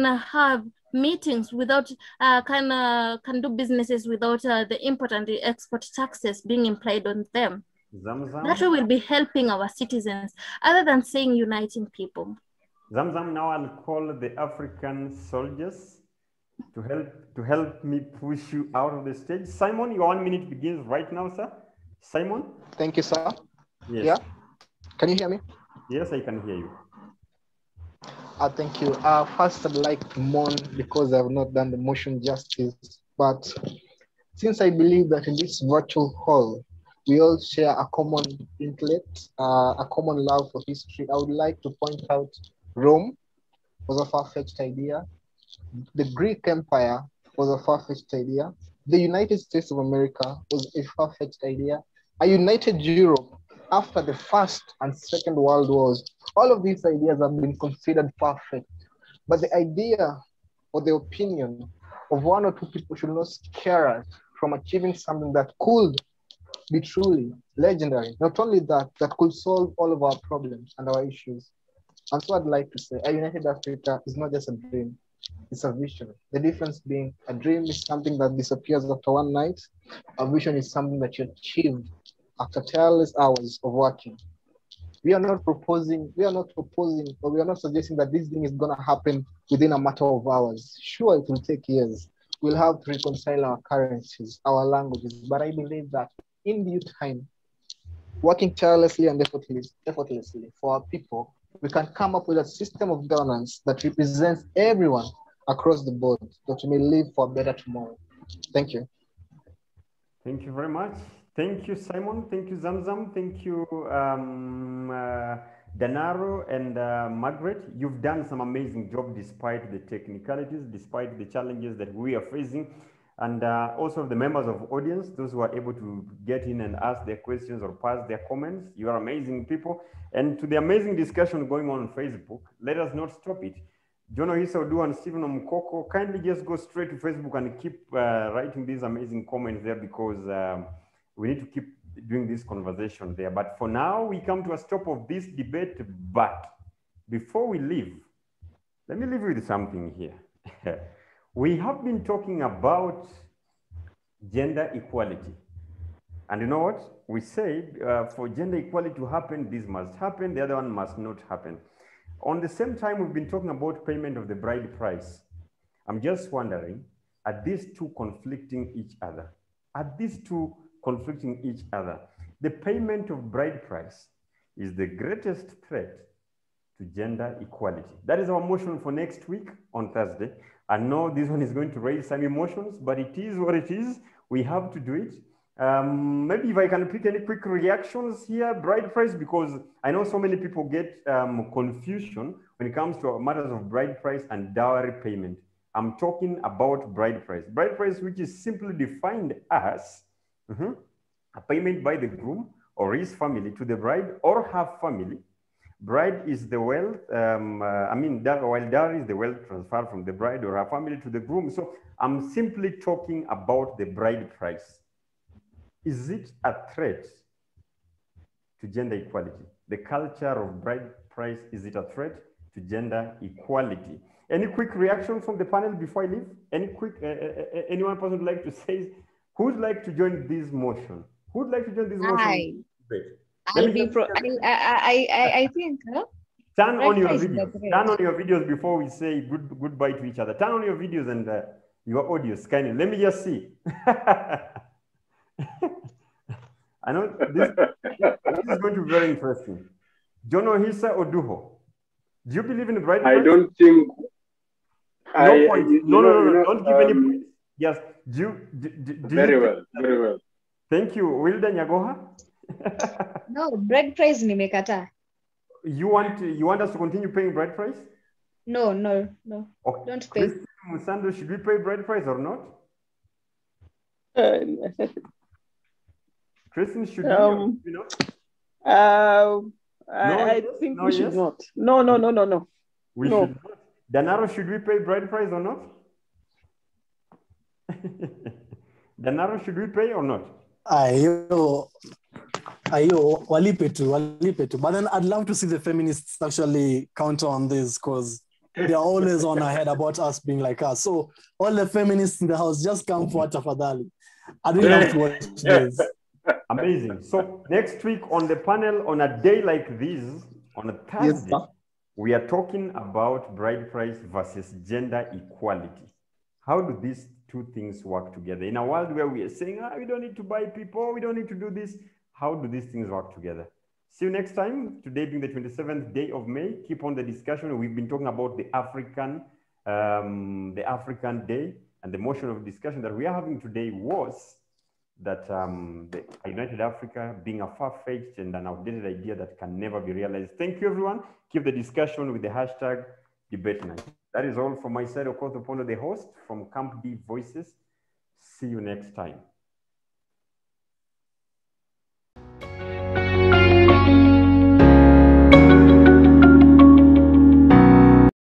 have meetings without, can do businesses without the import and the export taxes being implied on them. Zamzam. That way we'll be helping our citizens, other than saying uniting people. Zamzam, now I'll call the African soldiers to help me push you out of the stage. Simon, your 1 minute begins right now, sir. Simon? Thank you, sir. Yes. Yeah? Can you hear me? Yes, I can hear you. Thank you. First, I'd like to mourn because I have not done the motion justice. But since I believe that in this virtual hall, we all share a common intellect, a common love for history, I would like to point out Rome was a far-fetched idea. The Greek Empire was a far-fetched idea. The United States of America was a far-fetched idea. A united Europe after the First and Second World Wars, all of these ideas have been considered far-fetched. But the idea or the opinion of one or two people should not scare us from achieving something that could be truly legendary. Not only that, that could solve all of our problems and our issues. And so I'd like to say, a united Africa is not just a dream, it's a vision. The difference being a dream is something that disappears after one night. A vision is something that you achieved after tireless hours of working. We are not suggesting that this thing is going to happen within a matter of hours. Sure, it will take years. We'll have to reconcile our currencies, our languages, but I believe that in due time, working tirelessly and effortlessly for our people, we can come up with a system of governance that represents everyone across the board, that we may live for a better tomorrow. Thank you. Thank you very much. Thank you, Simon. Thank you, Zamzam. Thank you, Danaro and Margaret. You've done some amazing job despite the technicalities, despite the challenges that we are facing. And also the members of the audience, those who are able to get in and ask their questions or pass their comments. You are amazing people. And to the amazing discussion going on Facebook, let us not stop it. Jono Isaudu and Stephen Omukoko, kindly just go straight to Facebook and keep writing these amazing comments there, because we need to keep doing this conversation there. But for now, we come to a stop of this debate. But before we leave, let me leave you with something here. We have been talking about gender equality. And you know what? We said for gender equality to happen, this must happen, the other one must not happen. On the same time, we've been talking about payment of the bride price. I'm just wondering, are these two conflicting each other? Are these two conflicting each other? The payment of bride price is the greatest threat to gender equality. That is our motion for next week on Thursday. I know this one is going to raise some emotions, but it is what it is. We have to do it. Maybe if I can pick any quick reactions here, bride price, because I know so many people get confusion when it comes to matters of bride price and dowry payment. I'm talking about bride price. Bride price, which is simply defined as a payment by the groom or his family to the bride or her family. Bride is the wealth, while dowry is the wealth transferred from the bride or her family to the groom. So I'm simply talking about the bride price. Is it a threat to gender equality? The culture of bride price, is it a threat? to gender equality. Any quick reaction from the panel before I leave? Any quick, anyone person would like to say, who'd like to join this motion? Who'd like to join this motion? I think. Huh? Turn on your videos. Turn on your videos before we say goodbye to each other. Turn on your videos and your audios. Kindly. Let me just see. I know this is going to be very interesting. Jono Hisa Oduho. Do you believe in the bride price? I don't think. No point. No. Don't give any points. Yes. Do very well. Thank you. Wilda Nyagoha? No, bride price nimekata. You want us to continue paying bride price? No. Okay. Don't pay. Christine Musando, should we pay bride price or not? Kristen, should we? I think we should not. No. We should not. Danaro, should we pay bride price or not? Danaro, should we pay or not? Ayo, walipe tu. But then I'd love to see the feminists actually counter on this, because they're always on ahead about us being like us. So all the feminists in the house, just come for tafadhali. I don't have to watch this. Amazing. So next week on the panel, on a day like this, on a Thursday, we are talking about bride price versus gender equality. How do these two things work together? In a world where we are saying, we don't need to buy people, we don't need to do this, how do these things work together? See you next time. Today being the 27th day of May, keep on the discussion. We've been talking about the African Day, and the motion of discussion that we are having today was that the United Africa being a far-fetched and an outdated idea that can never be realized. Thank you, everyone. Keep the discussion with the hashtag debate night. That is all from my side, of course, upon the host from Camp D Voices. See you next time.